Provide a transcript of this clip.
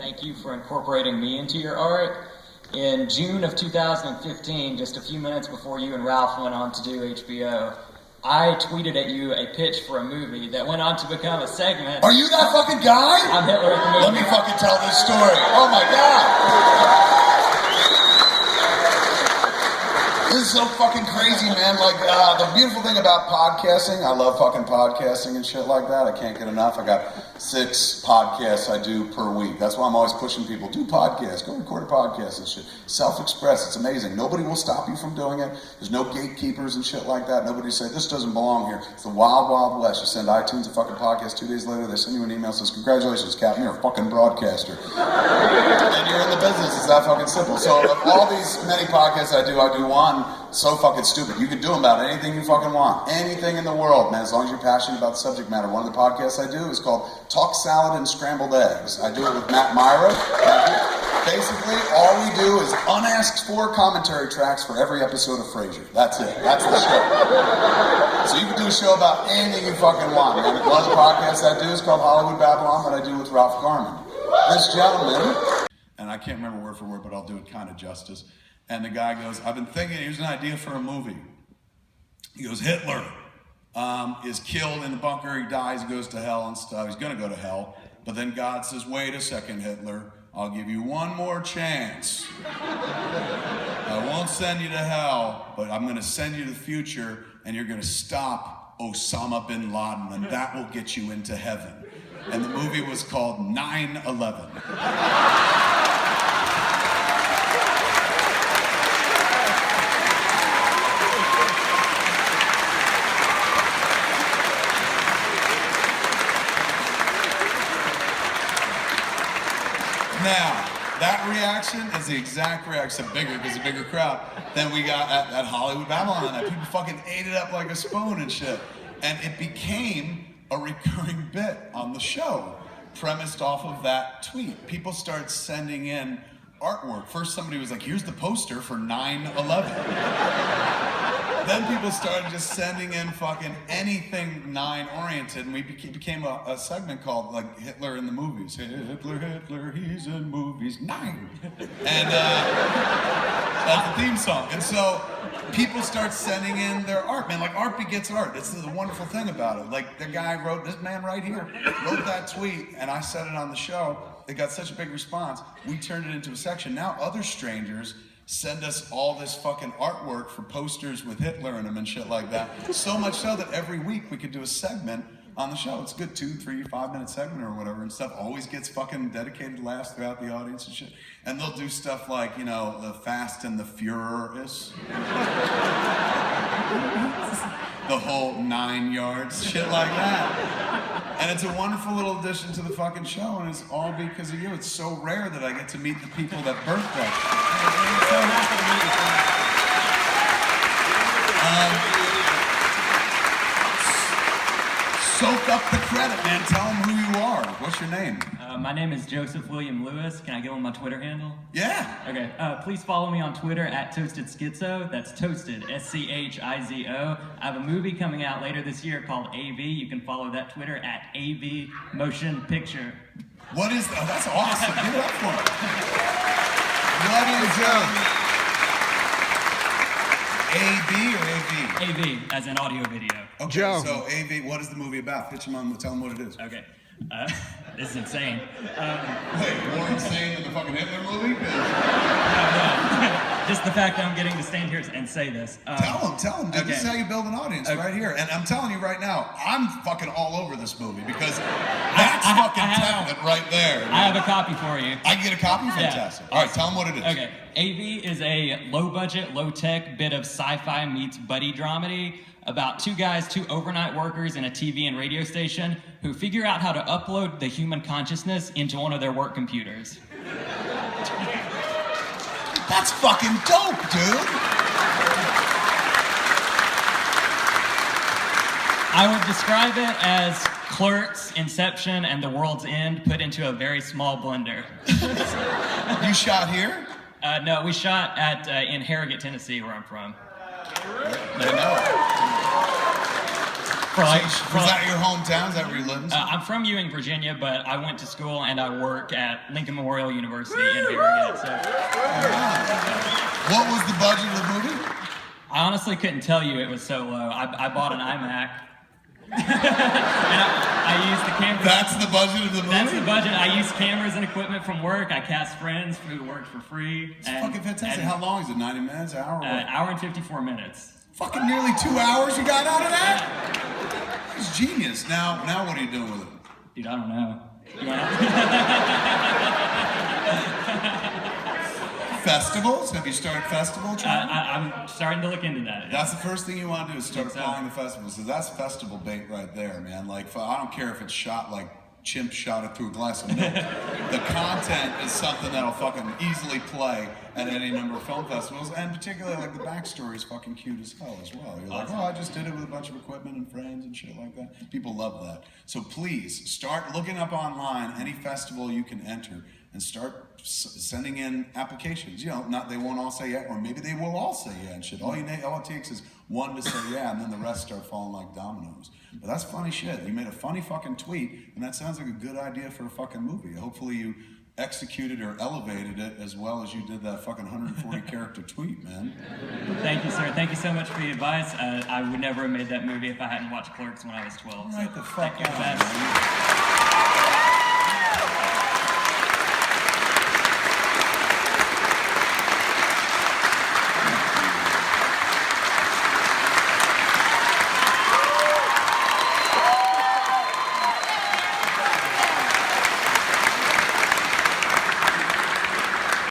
thank you for incorporating me into your art. In June of 2015, just a few minutes before you and Ralph went on to do HBO, I tweeted at you a pitch for a movie that went on to become a segment. Are you that fucking guy? I'm Hitler at the movie. Let me fucking tell this story. Oh my God. This is so fucking crazy, man. Like, the beautiful thing about podcasting, I love fucking podcasting and shit like that. I can't get enough. I got 6 podcasts I do per week. That's why I'm always pushing people. Do podcasts. Go record a podcast and shit. Self-express. It's amazing. Nobody will stop you from doing it. There's no gatekeepers and shit like that. Nobody say, this doesn't belong here. It's the wild, wild west. You send iTunes a fucking podcast 2 days later, they send you an email that says, congratulations, Captain, you're a fucking broadcaster. And you're in the business. It's that fucking simple. So of all these many podcasts I do one so fucking stupid. You can do about anything you fucking want. Anything in the world, man, as long as you're passionate about the subject matter. One of the podcasts I do is called Talk Salad and Scrambled Eggs. I do it with Matt Myra. Basically, all we do is unasked for commentary tracks for every episode of Frasier. That's it. That's the show. So you can do a show about anything you fucking want. And one of the podcasts I do is called Hollywood Babylon that I do with Ralph Garman. This gentleman, and I can't remember word for word, but I'll do it kind of justice. And the guy goes, I've been thinking, here's an idea for a movie. He goes, Hitler is killed in the bunker, he dies, he goes to hell and stuff. He's gonna go to hell. But then God says, wait a second, Hitler, I'll give you one more chance. I won't send you to hell, but I'm gonna send you to the future and you're gonna stop Osama bin Laden and that will get you into heaven. And the movie was called 9/11. Now, that reaction is the exact reaction, bigger because a bigger crowd, than we got at Hollywood Babylon. And people fucking ate it up like a spoon and shit. And it became a recurring bit on the show, premised off of that tweet. People started sending in artwork. First somebody was like, here's the poster for 9/11. Then people started just sending in fucking anything 9 oriented, and we became a segment called like Hitler in the movies. Hitler, Hitler, he's in movies 9. And that's the theme song. And so people start sending in their art. Man, like art begets art. This is the wonderful thing about it. Like the guy wrote, this man right here, wrote that tweet, and I said it on the show. It got such a big response. We turned it into a section. Now other strangers send us all this fucking artwork for posters with Hitler in them and shit like that. So much so that every week we could do a segment on the show. It's a good 2, 3, 5 minute segment or whatever, and stuff always gets fucking dedicated laughs throughout the audience and shit. And they'll do stuff like, you know, the Fast and the Furious. The whole 9 yards, shit like that. And it's a wonderful little addition to the fucking show, and it's all because of you. It's so rare that I get to meet the people that birthed that. Soak up the credit, man. Tell them who you are. What's your name? My name is Joseph William Lewis. Can I give him my Twitter handle? Yeah. Okay. Please follow me on Twitter at Toasted Schizo. That's Toasted, SCHIZO. I have a movie coming out later this year called AV. You can follow that Twitter at AV Motion Picture. What is that? Oh, that's awesome. Give it up for it. What is AV or AV? AV, as in audio video. Okay, Joe. So AV, what is the movie about? Pitch them on, tell them what it is. Okay. This is insane. Wait, more insane than the fucking Hitler movie? Just the fact that I'm getting to stand here and say this. Tell them, dude. Okay. This is how you build an audience, right here. And I'm telling you right now, I'm fucking all over this movie because that's fucking talent right there. I have a copy for you. I can get a copy? Fantastic. Yeah. All right, tell them what it is. Okay. AV is a low-budget, low-tech bit of sci-fi meets buddy dramedy about 2 guys, 2 overnight workers in a TV and radio station who figure out how to upload the human consciousness into one of their work computers. That's fucking dope, dude. I would describe it as Clerks, Inception, and The World's End put into a very small blender. You shot here? No, we shot at in Harrogate, Tennessee, where I'm from. for like. Was that your hometown? Is that where you live? I'm from Ewing, Virginia, but I went to school and I work at Lincoln Memorial University in Harrogate. So. What was the budget of the movie? I honestly couldn't tell you. It was so low. I bought an iMac. And I used the camera. That's the budget of the movie? That's the budget. I used cameras and equipment from work. I cast friends who worked for free. It's fucking fantastic. How long is it? 90 minutes? An hour? Hour and 54 minutes. Fucking nearly 2 hours you got out of that? It's genius. Now what are you doing with it? Dude, I don't know. Festivals? Have you started festival training? I'm starting to look into that. That's the first thing you want to do is start applying the festivals. So that's festival bait right there, man. Like, I don't care if it's shot like Chimp shot it through a glass of milk. The content is something that'll fucking easily play at any number of film festivals, and particularly like the backstory is fucking cute as hell as well. You're like, oh, I just did it with a bunch of equipment and friends and shit like that. People love that. So please start looking up online any festival you can enter and start sending in applications. You know, not they won't all say yeah, or maybe they will all say yeah and shit. All it takes is one to say yeah, and then the rest start falling like dominoes. But that's funny shit. You made a funny fucking tweet, and that sounds like a good idea for a fucking movie. Hopefully you executed or elevated it as well as you did that fucking 140 character tweet, man. Thank you, sir. Thank you so much for the advice. I would never have made that movie if I hadn't watched Clerks when I was 12. Right the fuck thank you out, man.